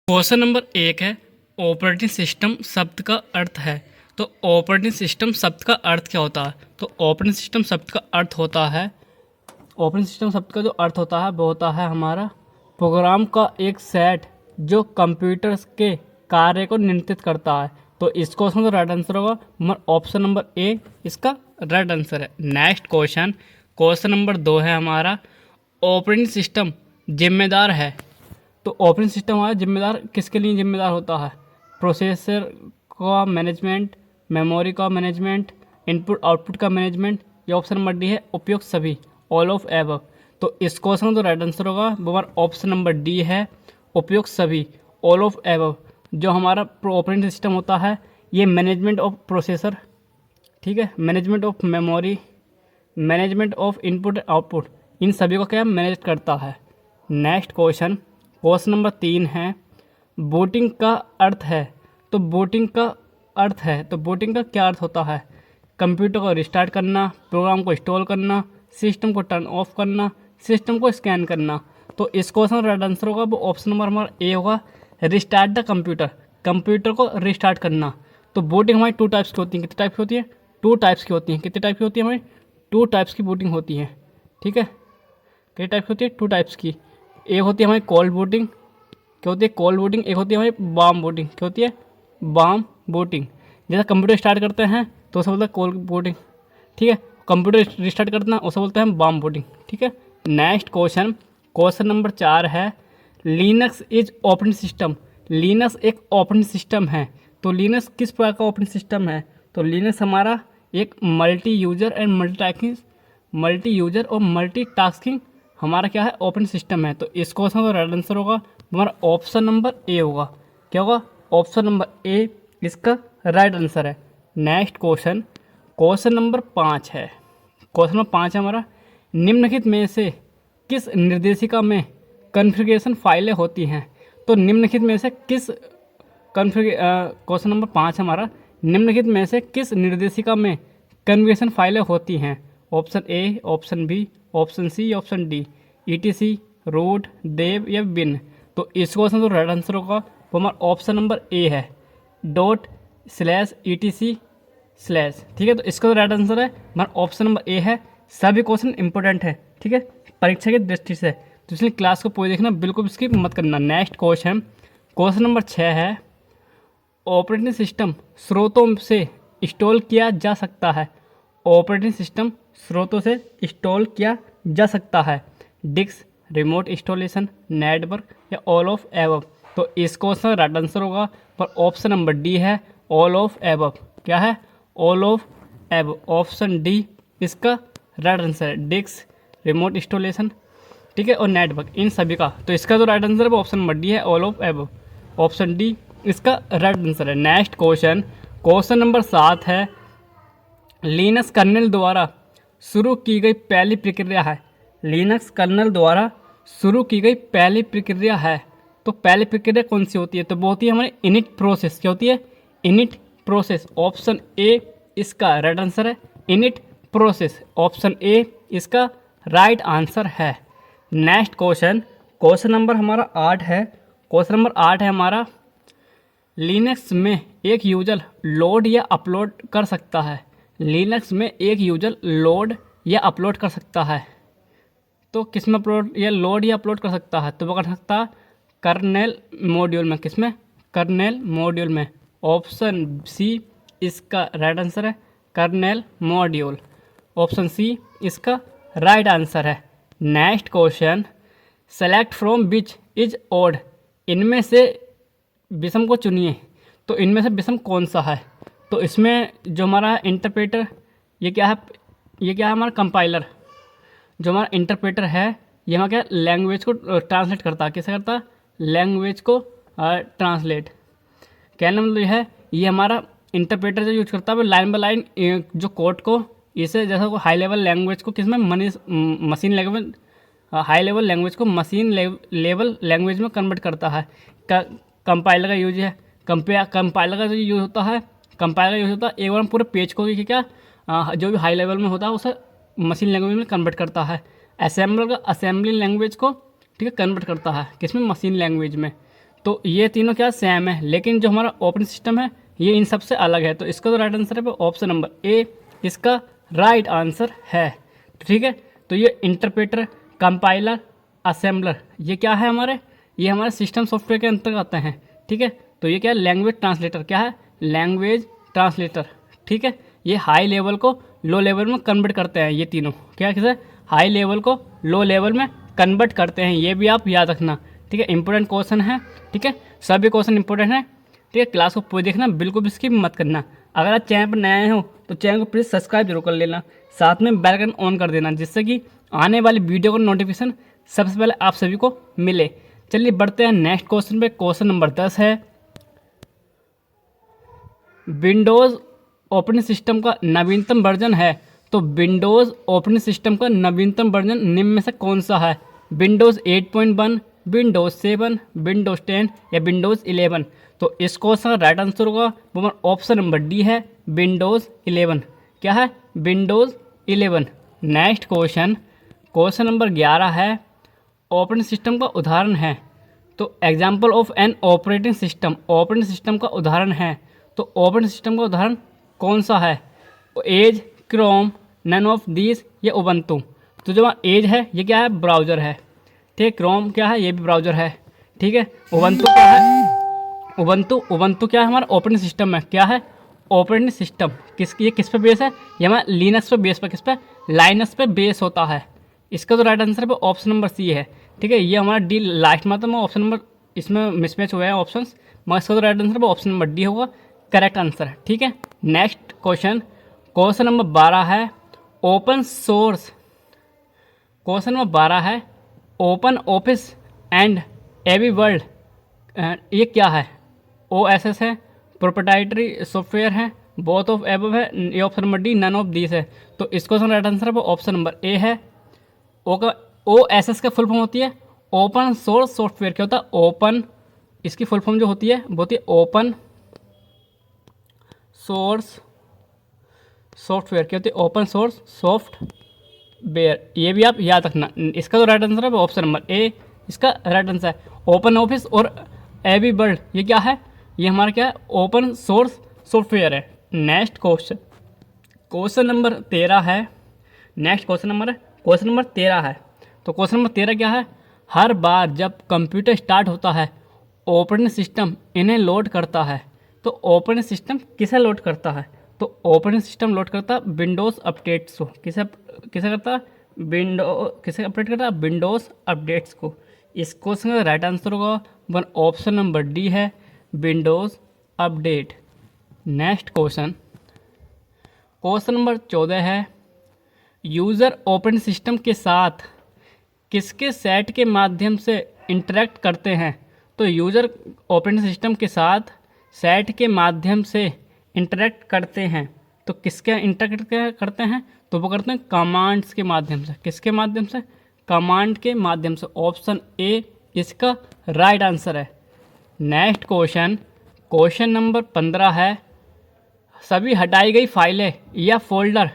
Question number 1 है operating system शब्द का अर्थ है। तो ऑपरेटिंग सिस्टम शब्द का अर्थ क्या होता है? तो ऑपरेटिंग सिस्टम शब्द का अर्थ होता है, ऑपरेटिंग सिस्टम शब्द का जो अर्थ होता है वो होता है हमारा प्रोग्राम का एक सेट जो कंप्यूटर के कार्य को नियंत्रित करता है। तो इस क्वेश्चन का राइट आंसर होगा हमारा ऑप्शन नंबर ए, इसका राइट आंसर है। नेक्स्ट क्वेश्चन, क्वेश्चन नंबर 2 है हमारा ऑपरेटिंग सिस्टम जिम्मेदार है। तो ऑपरेटिंग सिस्टम हमारा जिम्मेदार किसके लिए जिम्मेदार होता है? प्रोसेसर का मैनेजमेंट, मेमोरी का मैनेजमेंट, इनपुट आउटपुट का मैनेजमेंट, ये ऑप्शन नंबर डी है उपयुक्त सभी, ऑल ऑफ एबव। तो इस क्वेश्चन का तो राइट आंसर होगा वो हमारा ऑप्शन नंबर डी है उपयुक्त सभी, ऑल ऑफ एबव। जो हमारा ऑपरेटिंग सिस्टम होता है ये मैनेजमेंट ऑफ प्रोसेसर, ठीक है, management of memory, management of input output, इन सभी को क्या मैनेज करता है। नेक्स्ट क्वेश्चन, क्वेश्चन नंबर 3 है बूटिंग का अर्थ है। तो बूटिंग का अर्थ है, तो बूटिंग का क्या अर्थ होता है? कंप्यूटर को रिस्टार्ट करना, प्रोग्राम को इंस्टॉल करना, सिस्टम को टर्न ऑफ करना, सिस्टम को स्कैन करना। तो इस क्वेश्चन का राइट आंसर होगा वो ऑप्शन नंबर हमारा ए होगा, रिस्टार्ट द कंप्यूटर, कंप्यूटर को रिस्टार्ट करना। तो बूटिंग हमारी 2 टाइप्स की होती है। कितने टाइप की होती है? 2 टाइप्स की होती हैं। कितने टाइप की होती है? हमारी 2 टाइप्स की बूटिंग होती है, ठीक है। कितने टाइप की होती है? 2 टाइप्स की। एक होती है हमारी कोल्ड बूटिंग, क्या होती है? Cold booting. एक होती है हमारी वार्म बूटिंग, क्या होती है? Warm booting. जैसे कंप्यूटर स्टार्ट करते हैं तो उसे बोलते हैं कोल्ड बूटिंग, ठीक है। कंप्यूटर रिस्टार्ट करना उसे बोलते हैं वार्म बूटिंग, ठीक है। नेक्स्ट क्वेश्चन, क्वेश्चन नंबर 4 है Linux is operating system. Linux एक ऑपरेटिंग सिस्टम है। तो लिनक्स किस प्रकार का ऑपरेटिंग सिस्टम है? तो लिनक्स हमारा एक मल्टी यूजर और मल्टीटास्किंग हमारा क्या है? ऑपरेटिंग सिस्टम है। तो इस क्वेश्चन का राइट आंसर होगा हमारा ऑप्शन नंबर ए होगा। क्या होगा? ऑप्शन नंबर ए इसका राइट आंसर है। नेक्स्ट क्वेश्चन, क्वेश्चन नंबर 5 है। क्वेश्चन नंबर 5 है हमारा निम्नलिखित में से किस निर्देशिका में कॉन्फ़िगरेशन फाइलें होती हैं? तो निम्नलिखित में से किस क्वेश्चन नंबर 5 हमारा निम्नलिखित में से किस निर्देशिका में कॉन्फ़िगरेशन फाइलें होती हैं? Option A, option B, option C, option D, ETC, root, dev या बिन। तो इस क्वेश्चन का राइट आंसर होगा वो हमारा ऑप्शन नंबर ए है, ./etc/, ठीक है। तो इसका राइट आंसर है हमारा ऑप्शन नंबर ए है। सभी क्वेश्चन इंपॉर्टेंट है, ठीक है, परीक्षा की दृष्टि से, तो इसलिए क्लास को पूरी देखना, बिल्कुल स्किप मत करना। नेक्स्ट क्वेश्चन, क्वेश्चन नंबर 6 है ऑपरेटिंग सिस्टम स्रोतों से इंस्टॉल किया जा सकता है। ऑपरेटिंग सिस्टम स्रोतों से इंस्टॉल किया जा सकता है। डिस्क, रिमोट इंस्टॉलेशन, नेटवर्क या ऑल ऑफ एबव। तो इस क्वेश्चन का राइट आंसर होगा पर ऑप्शन नंबर डी है, ऑल ऑफ एबव। क्या है? All of above. Option D इसका राइट आंसर है। डिस्क, रिमोट इंस्टॉलेशन, ठीक है, और नेटवर्क, इन सभी का। तो इसका जो राइट आंसर है वो ऑप्शन नंबर डी है, all of above. Option D इसका राइट आंसर है। नेक्स्ट क्वेश्चन, क्वेश्चन नंबर 7 है लिनक्स कर्नेल द्वारा शुरू की गई पहली प्रक्रिया है। लिनक्स कर्नेल द्वारा शुरू की गई पहली प्रक्रिया है। तो पहली प्रक्रिया कौन सी होती है? तो वो होती है हमारी इनिट प्रोसेस। क्या होती है? Init process. ऑप्शन ए इसका राइट आंसर है, इनिट प्रोसेस। ऑप्शन ए इसका राइट आंसर है। नेक्स्ट क्वेश्चन, क्वेश्चन नंबर हमारा 8 है। क्वेश्चन नंबर 8 है हमारा लिनक्स में एक यूजर लोड या अपलोड कर सकता है। लिनक्स में एक यूजर लोड या अपलोड कर सकता है। तो किस में अपलोड या लोड या अपलोड कर सकता है? तो वो कर सकता है कर्नेल मॉड्यूल में। किस में? कर्नेल मॉड्यूल में। ऑप्शन सी इसका राइट आंसर है, कर्नेल मॉड्यूल। ऑप्शन सी इसका राइट आंसर है। Next question, select from which is odd. इनमें से विषम को चुनिए। तो इनमें से विषम कौन सा है? तो इसमें जो हमारा इंटरप्रेटर, ये क्या है? ये क्या है? हमारा कंपाइलर। जो हमारा इंटरप्रेटर है ये हमारा क्या लैंग्वेज को ट्रांसलेट करता है। कैसे करता है? लैंग्वेज को ट्रांसलेट। कहने मतलब है ये हमारा इंटरप्रेटर जो यूज करता है वो लाइन बाय लाइन जो कोड को, इसे जैसा हाई लेवल लैंग्वेज को किसमें machine language, high level language को मशीन लेवल लैंग्वेज में कन्वर्ट करता है। कंपाइलर का यूज है, कंपाइलर का जो यूज होता है, कंपाइलर का यूज होता है एक बार पूरे पेज को क्या जो भी हाई लेवल में होता है उसे मशीन लैंग्वेज में कन्वर्ट करता है। असेंबलर का असेंबली लैंग्वेज को, ठीक है, कन्वर्ट करता है किसमें? मशीन लैंग्वेज में। तो ये तीनों क्या सेम है, लेकिन जो हमारा ऑपरेटिंग सिस्टम है ये इन सबसे अलग है। तो इसका तो राइट आंसर है ऑप्शन नंबर ए, इसका राइट आंसर है। ठीक है, तो ये इंटरप्रेटर, कंपाइलर, असेंबलर, ये क्या है हमारे, ये हमारे सिस्टम सॉफ्टवेयर के अंतर्गत आते हैं। ठीक है, तो ये क्या है, लैंग्वेज ट्रांसलेटर, क्या है, लैंग्वेज ट्रांसलेटर। ठीक है, ये हाई लेवल को लो लेवल में कन्वर्ट करते हैं। ये तीनों क्या किसे, हाई लेवल को लो लेवल में कन्वर्ट करते हैं। ये भी आप याद रखना। ठीक है, इंपॉर्टेंट क्वेश्चन है। ठीक है, सभी क्वेश्चन इंपॉर्टेंट है। ठीक है, क्लास को पूरी देखना, बिल्कुल भी स्किप मत करना। अगर आप चैनल पर नए हो तो चैनल को प्लीज़ सब्सक्राइब जरूर कर लेना, साथ में बेल आइकन ऑन कर देना, जिससे कि आने वाली वीडियो का नोटिफिकेशन सबसे पहले आप सभी को मिले। चलिए बढ़ते हैं नेक्स्ट क्वेश्चन पे। क्वेश्चन नंबर 10 है, विंडोज़ ऑपरेटिंग सिस्टम का नवीनतम वर्जन है। तो विंडोज़ ऑपरेटिंग सिस्टम का नवीनतम वर्जन निम्न में से कौन सा है, विंडोज़ 8.1, विंडोज़ 7, विंडोज़ 10 या विंडोज़ 11। तो इस क्वेश्चन का राइट आंसर होगा वो हमारा ऑप्शन नंबर डी है, विंडोज़ 11। क्या है, Windows 11। Next question, question number 11 है, ऑपरेटिंग सिस्टम का उदाहरण है। तो example of an operating system, operating system का उदाहरण है। तो ऑपरेटिंग सिस्टम का उदाहरण कौन सा है, Edge, Chrome, none of these या उबंटू। तो जो एज है ये क्या है, ब्राउज़र है। ठीक है, क्रोम क्या है, ये भी ब्राउज़र है। ठीक है, उबंटू क्या है, उबंटू क्या है, हमारा ऑपरेटिंग सिस्टम है। क्या है, ऑपरेटिंग सिस्टम। ये किस पे बेस है, ये हमारा लिनक्स पे बेस पर, किस पे, लाइनक्स पे बेस होता है। इसका तो राइट आंसर है ऑप्शन नंबर सी है। ठीक है, ये हमारा डी लास्ट में आता है, ऑप्शन नंबर इसमें मिसमैच हुए हैं ऑप्शन, मगर इसका तो right answer option number D होगा, करेक्ट आंसर है। ठीक है, नेक्स्ट क्वेश्चन, क्वेश्चन नंबर 12 है, ओपन सोर्स। क्वेश्चन नंबर 12 है, open office and AbiWord, ये क्या है, OSS है, प्रोप्राइटरी सॉफ्टवेयर है, बोथ ऑफ एबव है, ये option number D, none of these है। तो इस क्वेश्चन का राइट आंसर है वो ऑप्शन नंबर ए है। OSS का फुल फॉर्म होती है ओपन सोर्स सॉफ्टवेयर। क्या होता है, ओपन, इसकी फुल फॉर्म जो होती है वो होती है ओपन सोर्स सॉफ्टवेयर। क्या होती है, ओपन सोर्स सॉफ्टवेयर। ये भी आप याद रखना। इसका तो राइट आंसर है वो ऑप्शन नंबर ए, इसका राइट आंसर है। ओपन ऑफिस और एवी वर्ल्ड ये क्या है, ये हमारा क्या है, ओपन सोर्स सॉफ्टवेयर है। नेक्स्ट क्वेश्चन, क्वेश्चन नंबर 13 है। नेक्स्ट क्वेश्चन नंबर 13 है। तो क्वेश्चन नंबर 13 क्या है, हर बार जब कंप्यूटर स्टार्ट होता है ऑपरेटिंग सिस्टम इन्हें लोड करता है। तो ऑपरेटिंग सिस्टम किसे लोड करता है, तो ऑपरेटिंग सिस्टम लोड करता है विंडोज़ अपडेट्स को। किसे करता है, किसे अपडेट करता है, विंडोज़ अपडेट्स को। इस क्वेश्चन का राइट आंसर होगा वन ऑप्शन नंबर डी है, Windows update. Next question, question number 14 है, यूज़र ऑपरेटिंग सिस्टम के साथ किसके सेट के माध्यम से इंटरेक्ट करते हैं। तो यूज़र ऑपरेटिंग सिस्टम के साथ सेट के माध्यम से इंटरेक्ट करते हैं। तो किसके इंटरेक्ट करते हैं, तो वो करते हैं कमांड्स के माध्यम से। किसके माध्यम से, कमांड के माध्यम से। ऑप्शन ए इसका राइट आंसर है। नेक्स्ट क्वेश्चन, क्वेश्चन नंबर 15 है, सभी हटाई गई फाइलें या फोल्डर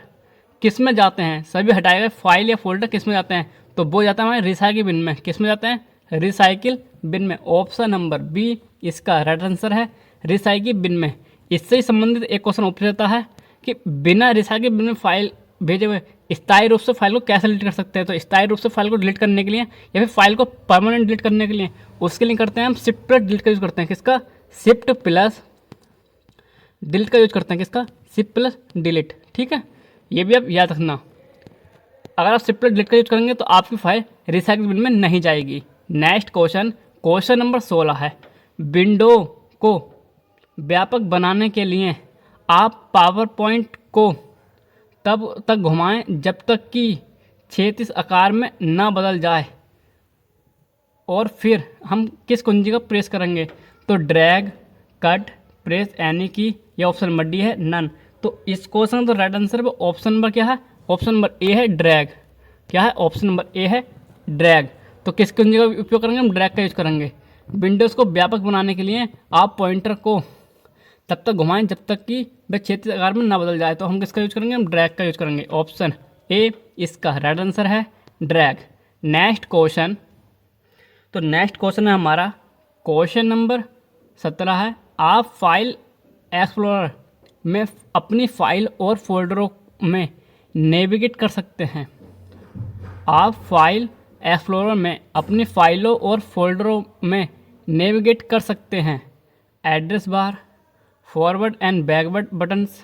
किस में जाते हैं। सभी हटाए गए फाइल या फोल्डर किस में जाते हैं, तो वो जाता है हमारे रिसाइकिल बिन में। किस में जाते हैं, रिसाइकिल बिन में। ऑप्शन नंबर बी इसका राइट आंसर है, रिसाइकिल बिन में। इससे ही संबंधित एक क्वेश्चन पूछा जाता है कि बिना रिसाइकिल बिन में फाइल भेजे हुए स्थायी रूप से फाइल को कैसे डिलीट कर सकते हैं। तो स्थायी रूप से फाइल को डिलीट करने के लिए या फिर फाइल को परमानेंट डिलीट करने के लिए उसके लिए करते हैं हम शिफ्ट प्लस डिलीट का यूज़ करते हैं। किसका, शिफ्ट प्लस डिलीट का यूज करते हैं। किसका, शिफ्ट प्लस डिलीट। ठीक है, ये भी आप याद रखना। अगर आप शिफ्ट प्लस डिलीट का यूज करेंगे तो आपकी फाइल रिसाइकिल बिन में नहीं जाएगी। नेक्स्ट क्वेश्चन, क्वेश्चन नंबर 16 है, विंडो को व्यापक बनाने के लिए आप पावर पॉइंट को तब तक घुमाएं जब तक कि क्षैतिज आकार में न बदल जाए, और फिर हम किस कुंजी का प्रेस करेंगे। तो ड्रैग, कट, प्रेस एनी की, या ऑप्शन नंबर डी है नन। तो इस क्वेश्चन का तो राइट आंसर है ऑप्शन नंबर क्या है, ऑप्शन नंबर ए है ड्रैग। क्या है, ऑप्शन नंबर ए है ड्रैग। तो किस कुंजी का उपयोग करेंगे, हम ड्रैग का यूज करेंगे। विंडोज़ को व्यापक बनाने के लिए आप पॉइंटर को तब तक घुमाएं जब तक कि वह क्षैतिज आकार में ना बदल जाए। तो हम किसका यूज करेंगे, हम ड्रैग का यूज करेंगे। ऑप्शन ए इसका राइट आंसर है ड्रैग। नेक्स्ट क्वेश्चन, तो नेक्स्ट क्वेश्चन है हमारा क्वेश्चन नंबर 17 है, आप फाइल एक्सप्लोरर में अपनी फाइल और फोल्डरों में नेविगेट कर सकते हैं। आप फाइल एक्सप्लोरर में अपनी फाइलों और फोल्डरों में नेविगेट कर सकते हैं। Address bar, forward and backward buttons,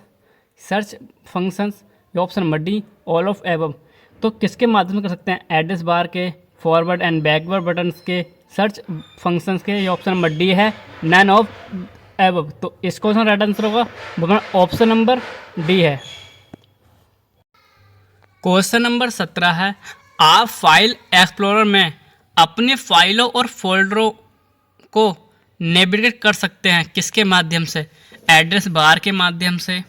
search functions, option number D all of above. तो किसके माध्यम से कर सकते हैं? एड्रेस बार के, फॉरवर्ड एंड बैकवर्ड बटन्स के, सर्च फंक्शंस के। ये ऑप्शन नंबर डी है, नन ऑफ एबव। तो इस क्वेश्चन राइट आंसर होगा वो हमारा ऑप्शन नंबर डी है। क्वेश्चन नंबर 17 है, आप फाइल एक्सप्लोरर में अपनी फाइलों और फोल्डरों को नेविगेट कर सकते हैं। किसके माध्यम से? एड्रेस बार के माध्यम से,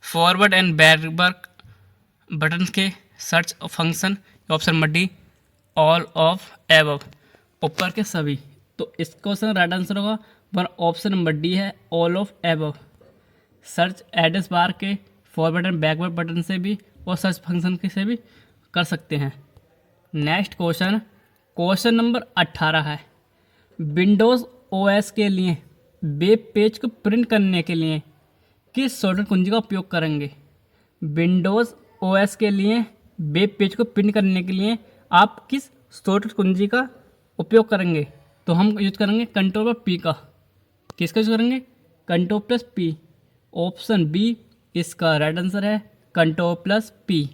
फॉरवर्ड एंड बैकवर्ड बटन के, search function, option number D all of above, ऊपर के सभी। तो इस क्वेश्चन राइट आंसर होगा वन ऑप्शन नंबर डी है, all of above. Search address bar के, फॉरवर्ड एंड बैकवर्ड बटन से भी और सर्च फंक्शन के से भी कर सकते हैं। नेक्स्ट क्वेश्चन, क्वेश्चन नंबर 18 है, विंडोज़ ओएस के लिए वेब पेज को प्रिंट करने के लिए किस शॉर्टकट कुंजी का उपयोग करेंगे? विंडोज़ ओएस के लिए वेब पेज को प्रिंट करने के लिए आप किस शॉर्टकट कुंजी का उपयोग करेंगे? तो हम यूज करेंगे कंट्रोल प्लस पी का। किसका यूज करेंगे? Control plus P. Option B इसका राइट आंसर है, कंट्रोल प्लस पी।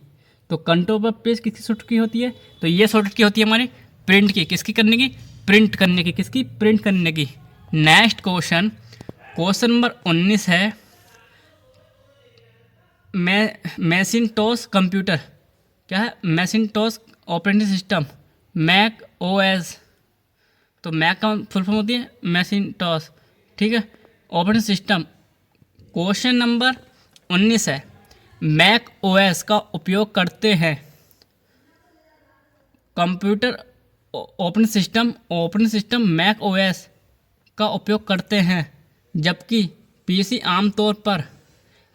तो कंट्रोल प्लस पी किसकी शॉर्टकट की होती है? तो ये शॉर्टकट की होती है हमारी प्रिंट की। किसकी करने की? प्रिंट करने की। किसकी? प्रिंट करने की। नेक्स्ट क्वेश्चन, क्वेश्चन नंबर 19 है, मैकिन्टोश कंप्यूटर क्या है? Macintosh operating system, Mac OS. तो मैक का फुल फॉर्म होती है मैकिन्टोश, ठीक है, ऑपरेटिंग सिस्टम। क्वेश्चन नंबर 19 है, मैक ओएस का उपयोग करते हैं computer operating system Mac OS का उपयोग करते हैं, जबकि पीसी आमतौर पर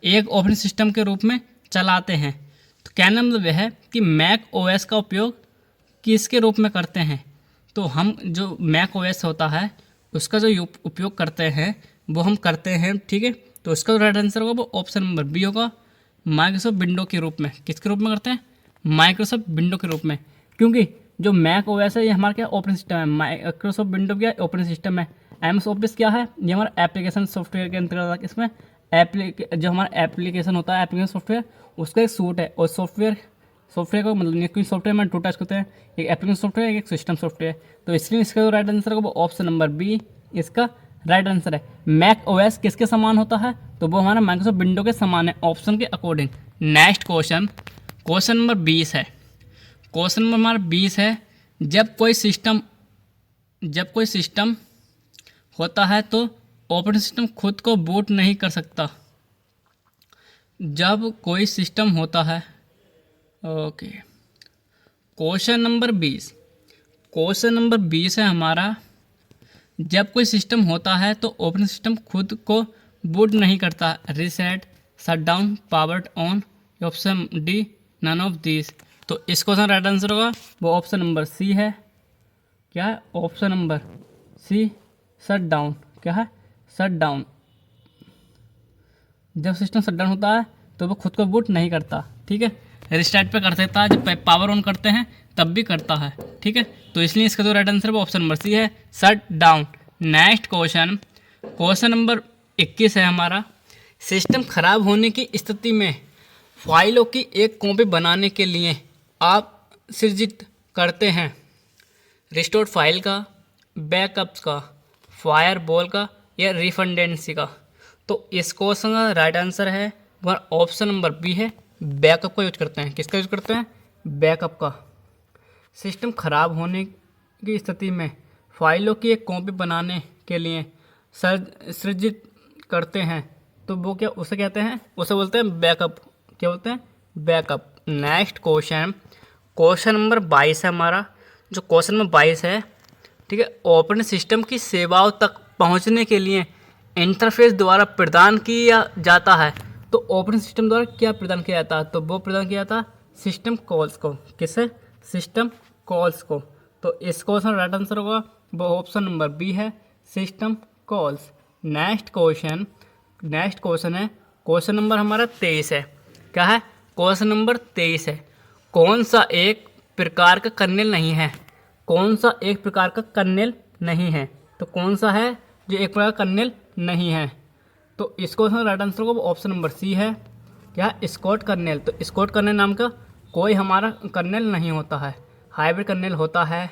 एक ऑपरेटिंग सिस्टम के रूप में चलाते हैं। तो कहने का मतलब यह है कि मैक ओएस का उपयोग किसके रूप में करते हैं? तो हम जो मैक ओएस होता है उसका जो उपयोग करते हैं वो हम करते हैं, ठीक है। तो इसका जो राइट आंसर होगा वो ऑप्शन नंबर बी होगा, माइक्रोसॉफ्ट विंडो के रूप में। किसके रूप में करते हैं? माइक्रोसॉफ्ट विंडो के रूप में। क्योंकि जो मैक ओएस है ये हमारा क्या ऑपरेटिंग सिस्टम है, माइक्रोसॉफ्ट विंडो क्या ऑपरेटिंग सिस्टम है। एमएस ऑफिस क्या है? ये हमारा एप्लीकेशन सॉफ्टवेयर के अंतर्गत आता है। इसमें जो हमारा एप्लीकेशन होता है, एप्लीकेशन सॉफ्टवेयर, उसका एक सूट है। और सॉफ्टवेयर का मतलब नहीं, क्योंकि सॉफ्टवेयर में 2 टाइप्स होते हैं, एक एप्लीकेशन सॉफ्टवेयर, एक सिस्टम सॉफ्टवेयर। तो इसलिए इसका जो राइट आंसर होगा वो ऑप्शन नंबर बी इसका राइट आंसर है। मैक ओएस किसके समान होता है? तो वो हमारा माइक्रोसॉफ्ट विंडो के समान है, ऑप्शन के according. Next question, question number 20 है। क्वेश्चन नंबर हमारा 20 है, जब कोई सिस्टम होता है तो ऑपरेटिंग सिस्टम खुद को बूट नहीं कर सकता। जब कोई सिस्टम होता है, ओके। क्वेश्चन नंबर 20 है हमारा, जब कोई सिस्टम होता है तो ऑपरेटिंग सिस्टम खुद को बूट नहीं करता। Reset, shut down, powered on, option D none of this. तो इस क्वेश्चन राइट आंसर होगा वो ऑप्शन नंबर सी है। क्या है? Option number C, shut down. क्या है? Shut down. जब सिस्टम शट डाउन होता है तो वो खुद को बूट नहीं करता, ठीक है। रिस्टार्ट पे कर देता है, जब पावर ऑन करते हैं तब भी करता है, ठीक है। तो इसलिए इसका जो राइट आंसर है वो ऑप्शन नंबर सी है, shut down. Next question, question number 21 है हमारा, सिस्टम खराब होने की स्थिति में फाइलों की एक कॉपी बनाने के लिए आप सृजित करते हैं रिस्टोर फाइल का, बैकअप्स का, फायरवॉल का या रिफंडेंसी का। तो इस क्वेश्चन का राइट आंसर है वह ऑप्शन नंबर बी है, बैकअप का यूज करते हैं। किसका यूज करते हैं? बैकअप का। सिस्टम खराब होने की स्थिति में फाइलों की एक कॉपी बनाने के लिए सृजित करते हैं, तो वो क्या उसे कहते हैं? उसे बोलते हैं बैकअप। क्या बोलते हैं? Backup. Next question, question number 22 है हमारा। जो क्वेश्चन नंबर 22 है, ठीक है, ऑपरेटिंग सिस्टम की सेवाओं तक पहुंचने के लिए इंटरफेस द्वारा प्रदान किया जाता है। तो ऑपरेटिंग सिस्टम द्वारा क्या प्रदान किया जाता है? तो वो प्रदान किया जाता है सिस्टम कॉल्स को। किसे? सिस्टम कॉल्स को। तो इस क्वेश्चन राइट आंसर होगा वो ऑप्शन नंबर बी है सिस्टम कॉल्स। नेक्स्ट क्वेश्चन है क्वेश्चन नंबर हमारा 23 है। क्या है? क्वेश्चन नंबर 23 है। कौन सा एक प्रकार का कर्नेल नहीं है? कौन सा एक प्रकार का कर्नेल नहीं है? तो कौन सा है जो एक प्रकार का कर्नेल नहीं है? तो इसको राइट आंसर को ऑप्शन नंबर सी है। क्या? Scott kernel. तो स्कॉट कर्नेल नाम का कोई हमारा कर्नेल नहीं होता है। हाइब्रिड कर्नेल होता है,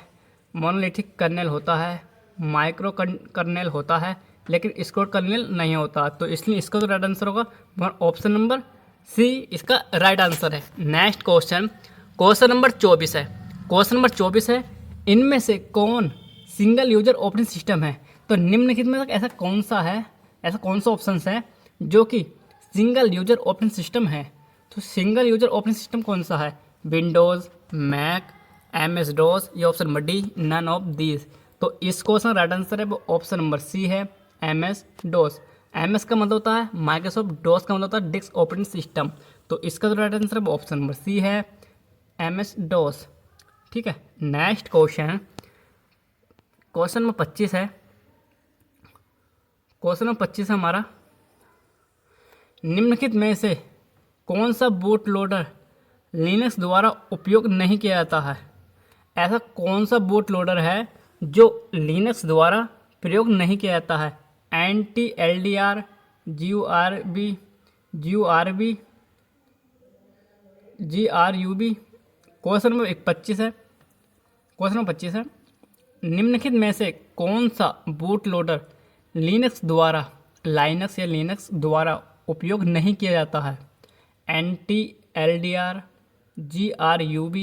मोनोलिथिक कर्नेल होता है, माइक्रो कर्नेल होता है, लेकिन स्कॉट कर्नेल नहीं होता। तो इसलिए इसका तो राइट आंसर होगा ऑप्शन नंबर सी, इसका राइट आंसर है। नेक्स्ट क्वेश्चन नंबर 24 है। क्वेश्चन नंबर 24 है, इनमें से कौन सिंगल यूजर ऑपरेटिंग सिस्टम है? तो निम्नलिखित में ऐसा कौन सा ऑप्शन है जो कि सिंगल यूजर ऑपरेटिंग सिस्टम है? तो सिंगल यूजर ऑपरेटिंग सिस्टम कौन सा है? विंडोज़, मैक, MS डॉस, ये option number D, none of these. तो इस क्वेश्चन राइट आंसर है वो ऑप्शन नंबर सी है, MS डॉस। MS का मतलब होता है माइक्रोसॉफ्ट, डॉस का मतलब होता है डिस्क ऑपरेटिंग सिस्टम। तो इसका जो राइट आंसर है वो ऑप्शन नंबर सी है, MS डॉस। ठीक है। नेक्स्ट क्वेश्चन नंबर 25 है। क्वेश्चन नंबर 25 है हमारा, निम्नलिखित में से कौन सा बूट लोडर लिनक्स द्वारा उपयोग नहीं किया जाता है? ऐसा कौन सा बूट लोडर है जो लिनक्स द्वारा प्रयोग नहीं किया जाता है? Anti LDR, GRUB। Question number 25 है। क्वेश्चन नंबर 25 है, निम्नलिखित में से कौन सा बूट लोडर लिनक्स या लिनक्स द्वारा उपयोग नहीं किया जाता है? Anti LDR, GRUB,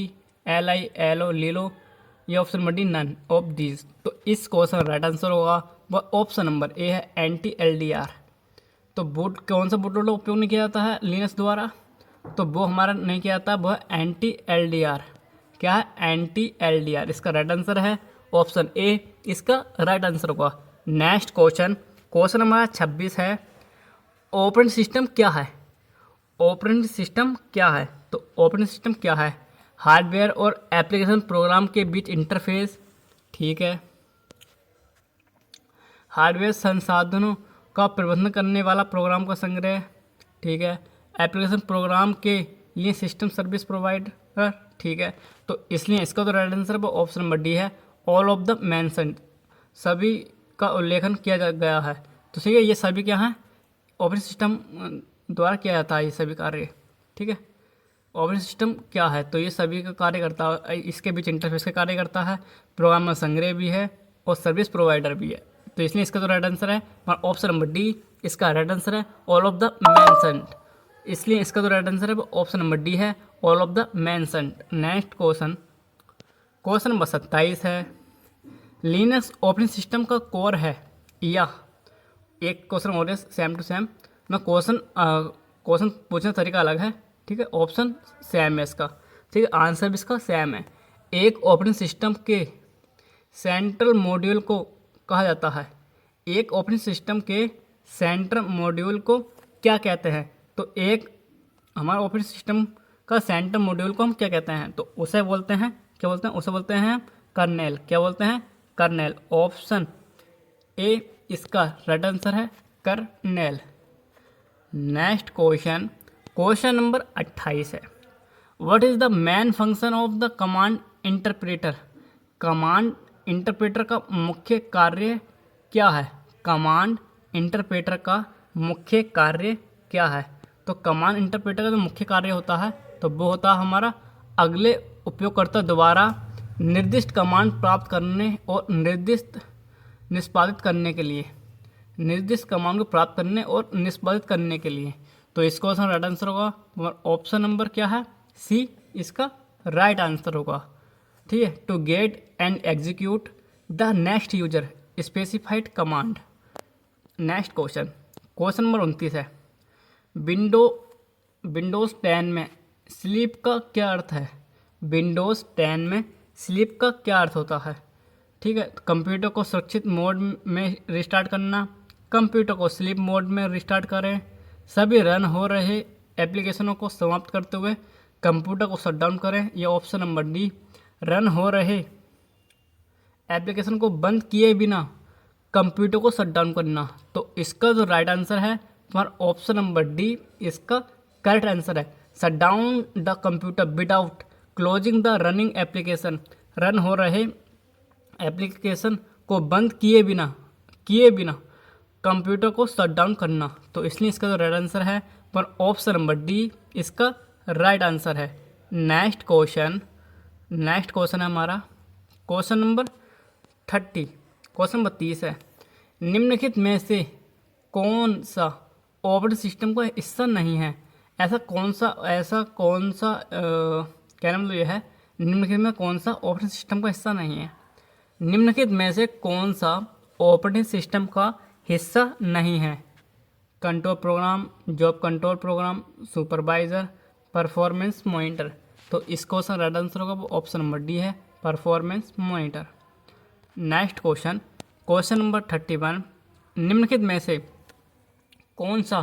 LILO, LILO, ये option number D, none of these. तो इस क्वेश्चन का राइट आंसर होगा वह ऑप्शन नंबर ए है, एंटी LDR। तो कौन सा बूट लोडर उपयोग नहीं किया जाता है लिनक्स द्वारा? तो वो हमारा नहीं किया जाता, वह एंटी LDR। क्या है? Anti LDR। इसका राइट आंसर है ऑप्शन ए, इसका राइट आंसर होगा। नेक्स्ट क्वेश्चन हमारा 26 है। ऑपरेटिंग सिस्टम क्या है? ऑपरेटिंग सिस्टम क्या है? तो ऑपरेटिंग सिस्टम क्या है? हार्डवेयर और एप्लीकेशन प्रोग्राम के बीच इंटरफेस। ठीक है। हार्डवेयर संसाधनों का प्रबंधन करने वाला प्रोग्राम का संग्रह। ठीक है। एप्लीकेशन प्रोग्राम के लिए सिस्टम सर्विस प्रोवाइडर। ठीक है। तो इसलिए इसका तो right answer option number D है, ऑल ऑफ द मेंशन्ड, सभी का उल्लेखन किया गया है। तो ठीक है, ये सभी क्या हैं? ऑपरेटिंग सिस्टम द्वारा किया जाता है ये सभी कार्य। ठीक है। ऑपरेटिंग सिस्टम क्या है? तो ये सभी का कार्य करता है, इसके बीच इंटरफेस का कार्य करता है, प्रोग्राम में संग्रह भी है और सर्विस प्रोवाइडर भी है। तो इसलिए इसका तो राइट आंसर है ऑप्शन नंबर डी, इसका राइट आंसर है ऑल ऑफ द मेंशन्ड। इसलिए इसका तो राइट आंसर है ऑप्शन नंबर डी है, all of the mentioned. Next question number 27 है। लिनक्स ऑपरेटिंग सिस्टम का कोर है या एक क्वेश्चन और है सेम टू सेम। मैं क्वेश्चन पूछने का तरीका अलग है। ठीक है। ऑप्शन सेम है इसका। ठीक है। आंसर भी इसका सेम है। एक ऑपरेटिंग सिस्टम के सेंट्रल मॉड्यूल को कहा जाता है। एक ऑपरेटिंग सिस्टम के सेंट्रल मॉड्यूल को क्या कहते हैं? तो एक हमारा ऑपरेटिंग सिस्टम का सेंट्रल मॉड्यूल को हम क्या कहते हैं? तो उसे बोलते हैं, क्या बोलते हैं? उसे बोलते हैं कर्नेल। क्या बोलते हैं? कर्नेल। ऑप्शन ए इसका राइट आंसर है, कर्नेल। नेक्स्ट क्वेश्चन नंबर 28 है। What is the main function of the command interpreter? Command interpreter का मुख्य कार्य क्या है? कमांड इंटरप्रेटर का मुख्य कार्य क्या है? तो कमांड इंटरप्रेटर का जो मुख्य कार्य होता है तो वो होता है हमारा अगले उपयोगकर्ता द्वारा निर्दिष्ट कमांड प्राप्त करने और निष्पादित करने के लिए, निर्दिष्ट कमांड को प्राप्त करने और निष्पादित करने के लिए। तो इसका राइट आंसर होगा ऑप्शन नंबर क्या है? सी, इसका राइट आंसर होगा। ठीक है। To get and execute the next user specified command. Next question number 29 है। विंडोज़ 10 में स्लीप का क्या अर्थ है? विंडोज़ 10 में स्लीप का क्या अर्थ होता है? ठीक है। कंप्यूटर को सुरक्षित मोड में रिस्टार्ट करना, कंप्यूटर को स्लीप मोड में रिस्टार्ट करें, सभी रन हो रहे एप्लीकेशनों को समाप्त करते हुए कंप्यूटर को शट डाउन करें। यह ऑप्शन नंबर डी, रन हो रहे एप्लीकेशन को बंद किए बिना कंप्यूटर को शट डाउन करना। तो इसका जो राइट आंसर है तुम्हारा ऑप्शन नंबर डी इसका करेक्ट आंसर है। Shut down the computer without closing the running application, run हो रहे एप्लीकेशन को बंद किए बिना कंप्यूटर को शट डाउन करना। तो इसलिए इसका जो राइट आंसर है पर ऑप्शन नंबर डी इसका राइट आंसर है। नेक्स्ट क्वेश्चन है हमारा क्वेश्चन नंबर 30, क्वेश्चन नंबर 30 है, निम्नलिखित में से कौन सा ऑपरेटिंग सिस्टम का हिस्सा नहीं है। ऐसा कौन सा कहने मतलब यह है निम्नलिखित में कौन सा ऑपरेटिंग सिस्टम का हिस्सा नहीं है। निम्नलिखित में से कौन सा ऑपरेटिंग सिस्टम का हिस्सा नहीं है। Control program, job control program, supervisor, performance monitor. तो इस क्वेश्चन राइट आंसर होगा वो ऑप्शन नंबर डी है, performance monitor. Next question number 31, निम्नलिखित में से कौन सा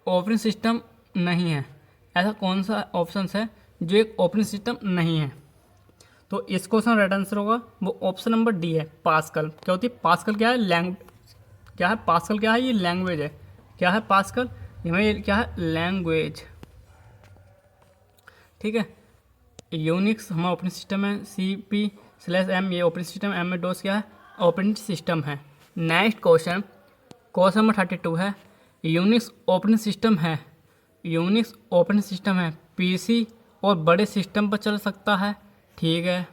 ऑपरेटिंग सिस्टम नहीं है। ऐसा कौन सा ऑप्शन है जो एक ऑपरेटिंग सिस्टम नहीं है। तो इस क्वेश्चन राइट आंसर होगा वो ऑप्शन नंबर डी है, पास्कल। क्या होती है पास्कल? क्या है पास्कल? क्या है? ये लैंग्वेज है। क्या है पास्कल? ये क्या है? लैंग्वेज। ठीक है। यूनिक्स हमारा ऑपरेटिंग सिस्टम है, CP/M ये ऑपरेटिंग सिस्टम, MS DOS क्या है? ऑपरेटिंग सिस्टम है। नेक्स्ट क्वेश्चन नंबर 32 है, यूनिक्स ऑपरेटिंग सिस्टम है, PC और बड़े सिस्टम पर चल सकता है। ठीक है।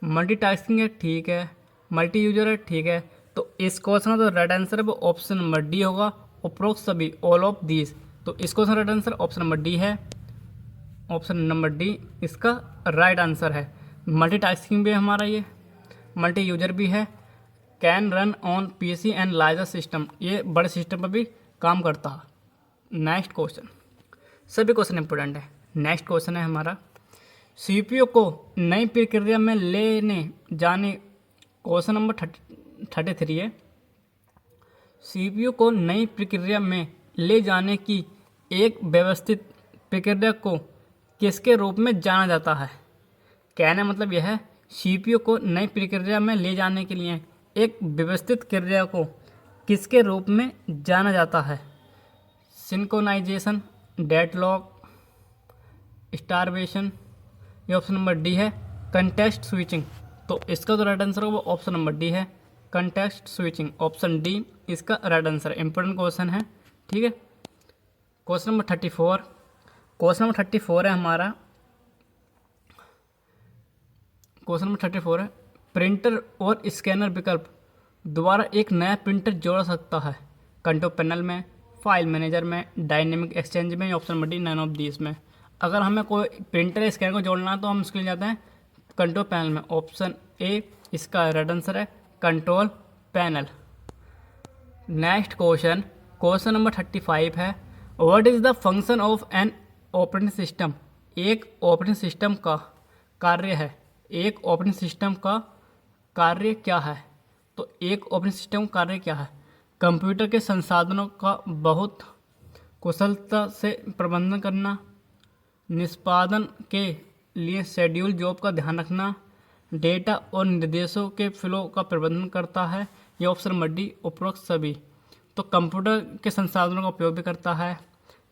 मल्टीटास्किंग है। ठीक है। मल्टी यूजर है। ठीक है। तो इस क्वेश्चन का तो राइट आंसर है वो ऑप्शन नंबर डी होगा, उपरोक्त सभी, ऑल ऑफ दीज। तो इस question right answer option number D है, ऑप्शन नंबर डी इसका राइट आंसर है। मल्टीटास्किंग भी है हमारा, ये मल्टी यूजर भी है, can run on PC and larger system, ये बड़े सिस्टम पर भी काम करता है। नेक्स्ट क्वेश्चन, सभी क्वेश्चन इंपॉर्टेंट है। नेक्स्ट क्वेश्चन है हमारा, CPU को नई प्रक्रिया में लेने जाने, क्वेश्चन नंबर 33 है, CPU को नई प्रक्रिया में ले जाने की एक व्यवस्थित प्रक्रिया को किसके रूप में जाना जाता है। कहने मतलब यह है CPU को नई प्रक्रिया में ले जाने के लिए एक व्यवस्थित क्रिया को किसके रूप में जाना जाता है। सिंक्रोनाइजेशन, डेडलॉक, स्टारवेशन, ये ऑप्शन नंबर डी है, कंटेक्स्ट स्विचिंग। तो इसका जो राइट आंसर होगा वो ऑप्शन नंबर डी है, कंटेक्स्ट स्विचिंग। ऑप्शन डी इसका राइट आंसर है। इंपॉर्टेंट क्वेश्चन है। ठीक है। क्वेश्चन नंबर 34 है हमारा, क्वेश्चन नंबर 34 है, प्रिंटर और स्कैनर विकल्प द्वारा एक नया प्रिंटर जोड़ा सकता है। कंट्रोल पैनल में, फाइल मैनेजर में, डायनेमिक एक्सचेंज में, option number D none of this में। अगर हमें कोई प्रिंटर या स्कैनर को जोड़ना है तो हम उसके लिए जाते हैं कंट्रोल पैनल में। ऑप्शन ए इसका राइट आंसर है, control panel. Next question number 35 है, what is the function of an operating system. एक ऑपरेटिंग सिस्टम का कार्य है। एक ऑपरेटिंग सिस्टम का कार्य क्या है। तो एक ऑपरेटिंग सिस्टम का कार्य क्या है, कंप्यूटर के संसाधनों का बहुत कुशलता से प्रबंधन करना, निष्पादन के लिए शेड्यूल जॉब का ध्यान रखना, डेटा और निर्देशों के फ्लो का प्रबंधन करता है। ये ऑप्शन नंबर डी उपरोक्त सभी। तो कंप्यूटर के संसाधनों का उपयोग भी करता है,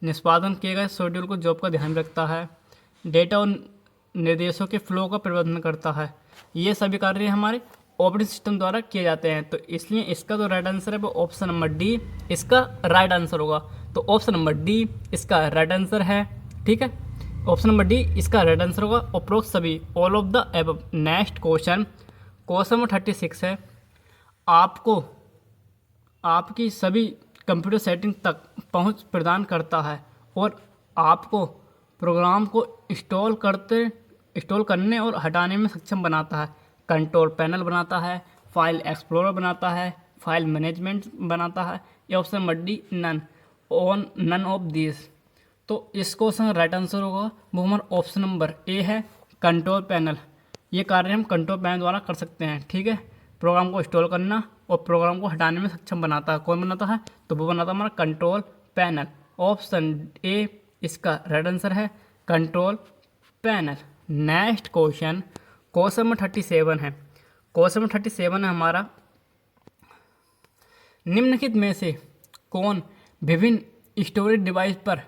निष्पादन किए गए शेड्यूल को जॉब का ध्यान रखता है, डेटा और निर्देशों के फ्लो का प्रबंधन करता है। ये सभी कार्य हमारे ऑपरेटिंग सिस्टम द्वारा किए जाते हैं। तो इसलिए इसका जो राइट आंसर है वो ऑप्शन नंबर डी इसका राइट आंसर होगा। तो ऑप्शन नंबर डी इसका राइट आंसर है। ठीक है। ऑप्शन नंबर डी इसका राइट आंसर होगा, उपरोक्त सभी, all of the above. Next question number 36 है, आपको आपकी सभी कंप्यूटर सेटिंग तक पहुंच प्रदान करता है और आपको प्रोग्राम को इंस्टॉल करने और हटाने में सक्षम बनाता है। कंट्रोल पैनल बनाता है, फाइल एक्सप्लोरर बनाता है, फाइल मैनेजमेंट बनाता है। ये option number D none of this. तो इस क्वेश्चन का राइट आंसर होगा वो हमारा ऑप्शन नंबर ए है, कंट्रोल पैनल। ये कार्य हम कंट्रोल पैनल द्वारा कर सकते हैं। ठीक है। प्रोग्राम को इंस्टॉल करना और प्रोग्राम को हटाने में सक्षम बनाता है। कौन बनाता है? तो वो बनाता है हमारा कंट्रोल पैनल। ऑप्शन ए इसका राइट आंसर है, control panel. Next question number 37 है, क्वेश्चन नंबर 37 है हमारा, निम्नलिखित में से कौन विभिन्न स्टोरेज डिवाइस पर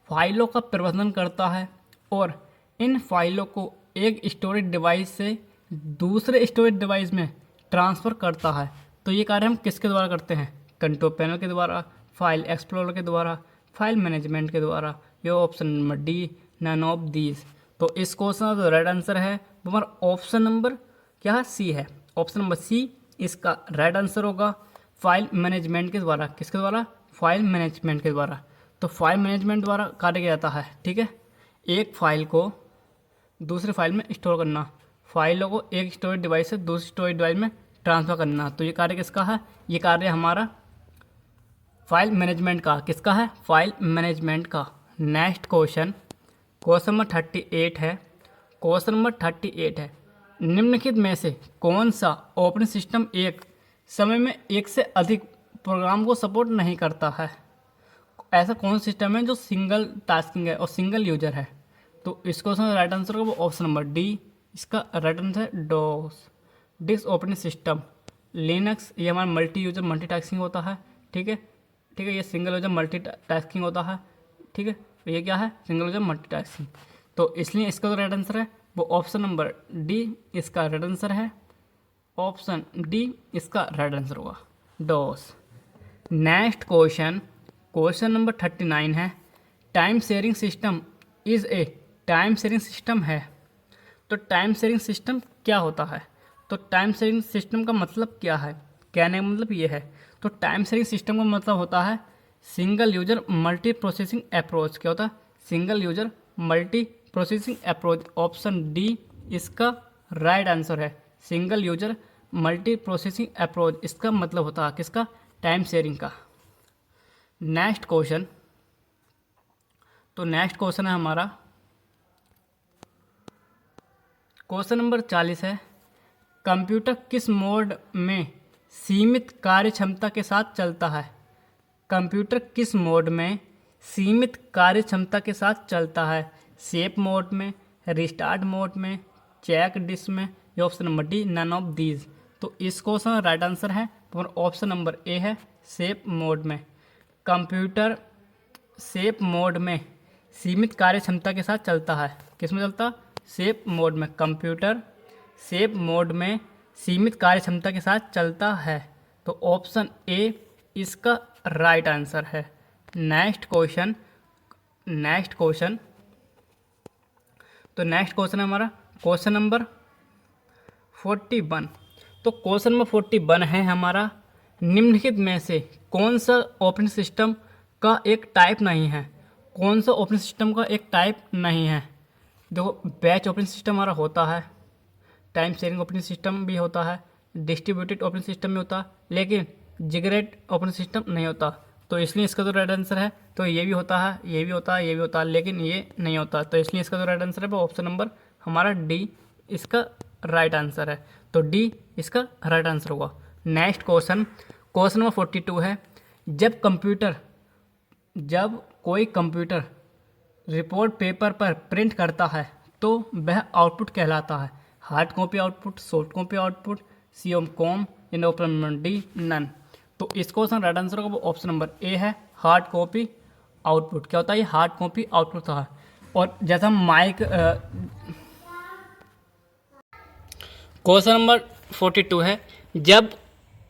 फाइलों का प्रबंधन करता है और इन फाइलों को एक स्टोरेज डिवाइस से दूसरे स्टोरेज डिवाइस में ट्रांसफ़र करता है? तो ये कार्य हम किसके द्वारा करते हैं? कंट्रोल पैनल के द्वारा, फाइल एक्सप्लोरर के द्वारा, फाइल मैनेजमेंट के द्वारा। ये option number D, none of these. तो इस क्वेश्चन का राइट आंसर है वो हमारा ऑप्शन नंबर क्या है? सी है। ऑप्शन नंबर सी इसका राइट आंसर होगा, फाइल मैनेजमेंट के द्वारा। किसके द्वारा? फाइल मैनेजमेंट के द्वारा। तो फाइल मैनेजमेंट द्वारा कार्य किया जाता है, ठीक है। एक फाइल को दूसरे फाइल में स्टोर करना, फाइलों को एक स्टोरेज डिवाइस से दूसरे स्टोरेज डिवाइस में ट्रांसफ़र करना। तो ये कार्य किसका है? ये कार्य हमारा फाइल मैनेजमेंट का। किसका है? फाइल मैनेजमेंट का। नेक्स्ट क्वेश्चन, क्वेश्चन नंबर 38 है। क्वेश्चन नंबर 38 है, निम्नलिखित में से कौन सा ऑपरेटिंग सिस्टम एक समय में एक से अधिक प्रोग्राम को सपोर्ट नहीं करता है? ऐसा कौन सा सिस्टम है जो सिंगल टास्किंग है और सिंगल यूजर है? तो इस क्वेश्चन का राइट आंसर होगा ऑप्शन नंबर डी, इसका राइट आंसर है डोस, डिस्क ऑपरेटिंग सिस्टम। लिनक्स ये हमारा मल्टी यूजर मल्टीटास्किंग होता है, ठीक है। ठीक है, ये सिंगल यूजर मल्टीटास्किंग होता है, ठीक है। तो ये क्या है? Single user multitasking. तो इसलिए इसका जो राइट आंसर है वो ऑप्शन नंबर डी इसका राइट आंसर है। ऑप्शन डी इसका राइट आंसर होगा, डोस। नेक्स्ट क्वेश्चन, क्वेश्चन नंबर 39 है, time sharing system is a time sharing system है। तो टाइम शेयरिंग सिस्टम क्या होता है? तो टाइम शेयरिंग सिस्टम का मतलब क्या है? कहने का मतलब ये है, तो टाइम शेयरिंग सिस्टम का मतलब होता है single user multi processing approach. क्या होता है? Single user multi processing approach. Option D इसका राइट आंसर है, single user multi processing approach. इसका मतलब होता है किसका? टाइम शेयरिंग का। नेक्स्ट क्वेश्चन, तो नेक्स्ट क्वेश्चन है हमारा क्वेश्चन नंबर 40 है, कंप्यूटर किस मोड में सीमित कार्य क्षमता के साथ चलता है? कंप्यूटर किस मोड में सीमित कार्य क्षमता के साथ चलता है? सेफ मोड में, रिस्टार्ट मोड में, चेक डिस्क में, ये option number D, none of these. तो इस क्वेश्चन का राइट आंसर है तो ऑप्शन नंबर ए है, सेफ मोड में। कंप्यूटर सेफ मोड में सीमित कार्य क्षमता के साथ चलता है। किस में चलता? सेफ मोड में। कंप्यूटर सेफ मोड में सीमित कार्य क्षमता के साथ चलता है। तो ऑप्शन ए इसका राइट आंसर है। नेक्स्ट क्वेश्चन, तो नेक्स्ट क्वेश्चन है हमारा क्वेश्चन नंबर 41। तो क्वेश्चन नंबर 41 है हमारा, निम्नलिखित में से कौन सा ऑपरेटिंग सिस्टम का एक टाइप नहीं है? कौन सा ऑपरेटिंग सिस्टम का एक टाइप नहीं है? देखो, बैच ऑपरेटिंग सिस्टम हमारा होता है, टाइम शेयरिंग ऑपरेटिंग सिस्टम भी होता है, डिस्ट्रीब्यूटेड ऑपरेटिंग सिस्टम भी होता है, लेकिन जिगरेट ऑपरेटिंग सिस्टम नहीं होता। तो इसलिए इसका जो राइट आंसर है, तो ये भी होता है, ये भी होता है, ये भी होता है, लेकिन ये नहीं होता। तो इसलिए इसका जो राइट आंसर है वो ऑप्शन नंबर हमारा डी इसका राइट आंसर है। तो डी इसका राइट आंसर होगा। नेक्स्ट क्वेश्चन, क्वेश्चन नंबर 42 है, जब कोई कंप्यूटर रिपोर्ट पेपर पर प्रिंट करता है तो वह आउटपुट कहलाता है? Hard copy output, soft copy output, COM COM, इन ऑप्शन नंबर डी, नन। तो इस क्वेश्चन राइट आंसर होगा वो ऑप्शन नंबर ए है, हार्ड कॉपी आउटपुट। क्या होता है? ये हार्ड कॉपी आउटपुट था। और जैसा माइक क्वेश्चन नंबर 42 है, जब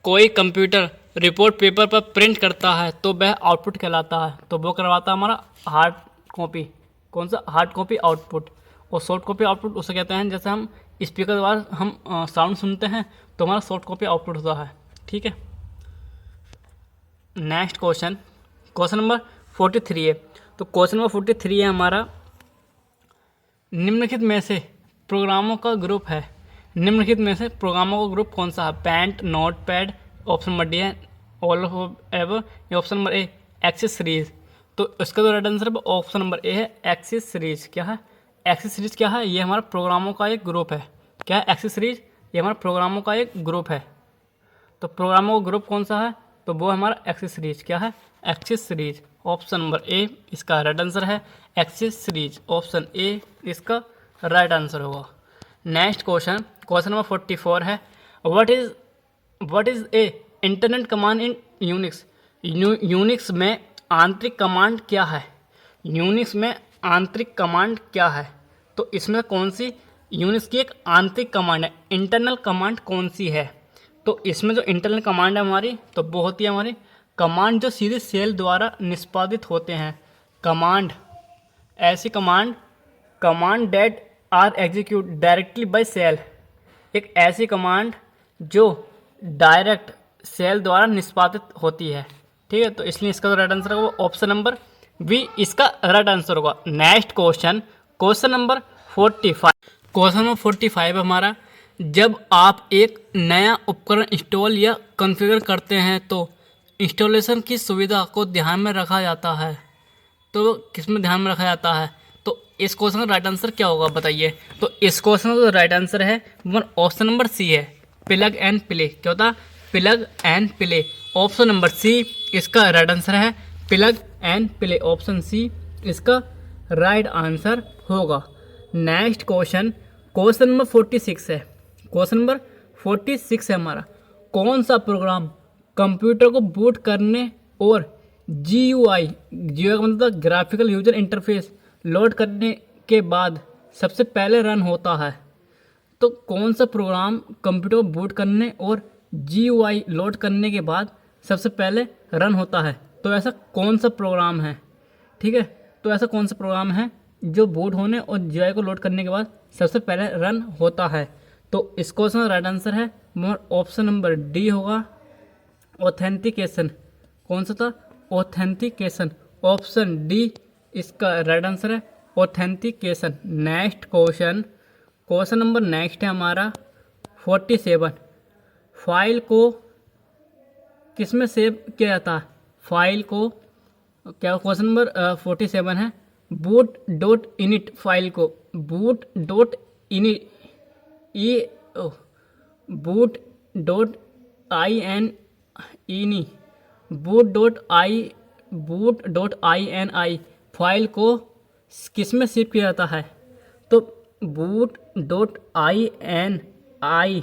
कोई कंप्यूटर रिपोर्ट पेपर पर प्रिंट करता है तो वह आउटपुट कहलाता है। तो वो करवाता है हमारा हार्ड कॉपी। कौन सा? Hard copy output. और सॉफ्ट कॉपी आउटपुट उसे कहते हैं जैसे हम स्पीकर द्वारा हम साउंड सुनते हैं तो हमारा सॉफ्ट कॉपी आउटपुट होता है, ठीक है। नेक्स्ट क्वेश्चन, क्वेश्चन नंबर 43 है। तो क्वेश्चन नंबर 43 है हमारा, निम्नलिखित में से प्रोग्रामों का ग्रुप है। निम्नलिखित में से प्रोग्रामों का ग्रुप कौन सा है? Paint, notepad, option number D है ऑल ऑफ एवर, या option number A access series. तो इसका जो राइट आंसर है ऑप्शन नंबर ए है, एक्सेस सीरीज। क्या है? एक्सेस सीरीज क्या है? ये हमारा प्रोग्रामों का एक ग्रुप है। क्या है एक्सेस सीरीज? ये हमारा प्रोग्रामों का एक ग्रुप है। तो प्रोग्रामों का ग्रुप कौन सा है? तो वो हमारा एक्सेस सीरीज। क्या है? Access series. Option number A इसका राइट आंसर है, एक्सेस सीरीज। ऑप्शन ए इसका राइट आंसर होगा। नेक्स्ट क्वेश्चन, क्वेश्चन नंबर 44 है, what is a internal command in Unix. Unix में आंतरिक कमांड क्या है? यूनिक्स में आंतरिक कमांड क्या है? तो इसमें कौन सी यूनिक्स की एक आंतरिक कमांड है, इंटरनल कमांड कौन सी है? तो इसमें जो इंटरनल कमांड है हमारी, तो वो होती है हमारी कमांड जो सीधे सेल द्वारा निष्पादित होते हैं। कमांड, ऐसी command that are execute directly by shell, एक ऐसी कमांड जो डायरेक्ट सेल द्वारा निष्पादित होती है। ठीक है, तो इसलिए इसका जो राइट आंसर होगा वो ऑप्शन नंबर बी इसका राइट आंसर होगा। Next question number 45। Question number 45 हमारा, जब आप एक नया उपकरण इंस्टॉल या कॉन्फ़िगर करते हैं तो इंस्टॉलेशन की सुविधा को ध्यान में रखा जाता है। तो किस में ध्यान में रखा जाता है? तो इस क्वेश्चन का राइट आंसर क्या होगा बताइए। तो इस क्वेश्चन का राइट आंसर है ऑप्शन नंबर सी है, प्लग एंड प्ले। क्या होता है? Plug and play. Option number C इसका राइट आंसर है, plug and play. Option C इसका राइट आंसर होगा। नेक्स्ट क्वेश्चन नंबर 46 है। क्वेश्चन नंबर 46 है हमारा, कौन सा प्रोग्राम कंप्यूटर को बूट करने और GUI का मतलब ग्राफिकल यूजर इंटरफेस लोड करने के बाद सबसे पहले रन होता है? तो कौन सा प्रोग्राम कंप्यूटर को बूट करने और GUI लोड करने के बाद सबसे पहले रन होता है? तो ऐसा कौन सा प्रोग्राम है? ठीक है, तो ऐसा कौन सा प्रोग्राम है जो बूट होने और GUI को लोड करने के बाद सबसे पहले रन होता है? तो इस क्वेश्चन का राइट आंसर है ऑप्शन नंबर डी होगा, ऑथेंटिकेशन। कौन सा था? ऑथेंटिकेशन। ऑप्शन डी इसका राइट आंसर है, authentication. Next question number next है हमारा 47। फाइल को किस में सेव किया जाता है? फाइल को क्या, क्वेश्चन नंबर 47 है, बूट डॉट इनिट फाइल को boot dot init boot dot ini file को किस में सेव किया जाता है? तो बूट डॉट ini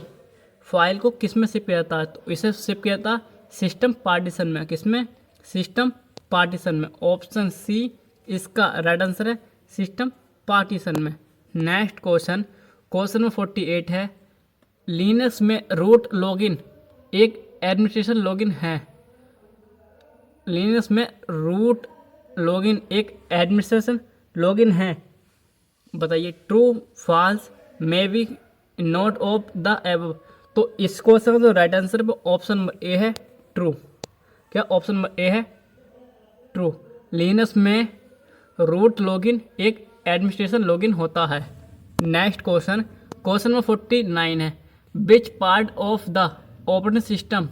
फाइल को किस में सेव किया जाता है? तो इसे सेव किया जाता है सिस्टम पार्टीशन में। किस में? सिस्टम पार्टीशन में। ऑप्शन सी इसका राइट आंसर है, सिस्टम पार्टीशन में। नेक्स्ट क्वेश्चन में 48 है, लिनक्स में रूट लॉगिन एक एडमिनिस्ट्रेशन लॉगिन है। लिनक्स में रूट लॉगिन एक एडमिनिस्ट्रेशन लॉगिन है, बताइए true, false, may be, not of the above. तो इस क्वेश्चन का जो राइट आंसर है ऑप्शन नंबर ए है, ट्रू। क्या? ऑप्शन नंबर ए है, ट्रू। लिनक्स में रूट लॉगिन एक एडमिनिस्ट्रेशन लॉगिन होता है। नेक्स्ट क्वेश्चन नंबर 49 है, which part of the operating system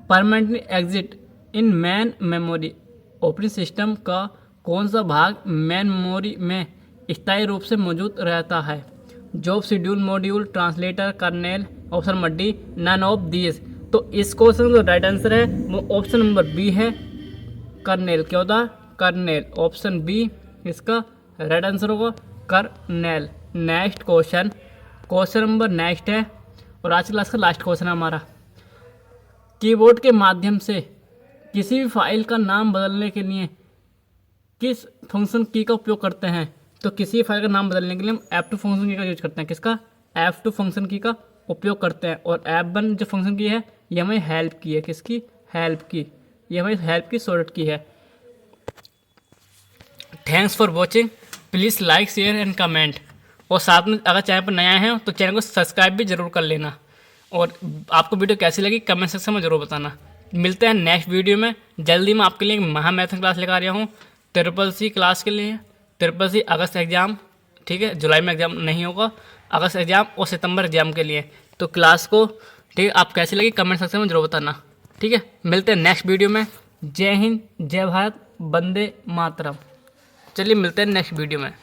permanently exit in man memory. Operating system का कौन सा भाग मैन मेमोरी में स्थायी रूप से मौजूद रहता है? Job schedule, module, translator, kernel. Option number D, none of these. तो इस क्वेश्चन का राइट आंसर है वो ऑप्शन नंबर बी है, कर्नेल। क्या होता है? कर्नेल। ऑप्शन बी इसका राइट आंसर होगा, kernel. Next question number next है और आज क्लास का लास्ट क्वेश्चन है हमारा, कीबोर्ड के माध्यम से किसी भी फाइल का नाम बदलने के लिए किस फंक्शन की का उपयोग करते हैं? तो किसी फाइल का नाम बदलने के लिए हम F2 फंक्शन की का यूज करते हैं। किसका? F2 फंक्शन की का उपयोग करते हैं। और F1 जो फंक्शन की है ये हमें हेल्प की है। किसकी? हेल्प की। ये हमें हेल्प की शॉर्टकट की है। Thanks for watching. Please like, share and comment. और साथ में अगर चैनल पर नया है तो चैनल को सब्सक्राइब भी जरूर कर लेना। और आपको वीडियो कैसी लगी कमेंट सेक्शन में जरूर बताना। मिलते हैं नेक्स्ट वीडियो में। जल्दी मैं आपके लिए महा मैथ क्लास लेकर आ रहा हूँ CCC क्लास के लिए। CCC अगस्त एग्ज़ाम, ठीक है, जुलाई में एग्ज़ाम नहीं होगा, अगस्त एग्ज़ाम और सितंबर एग्ज़ाम के लिए। तो क्लास को ठीक है आप कैसी लगी कमेंट सेक्शन में जरूर बताना। ठीक है, मिलते हैं नेक्स्ट वीडियो में। जय हिंद, जय भारत, वंदे मातरम। चलिए मिलते हैं नेक्स्ट वीडियो में।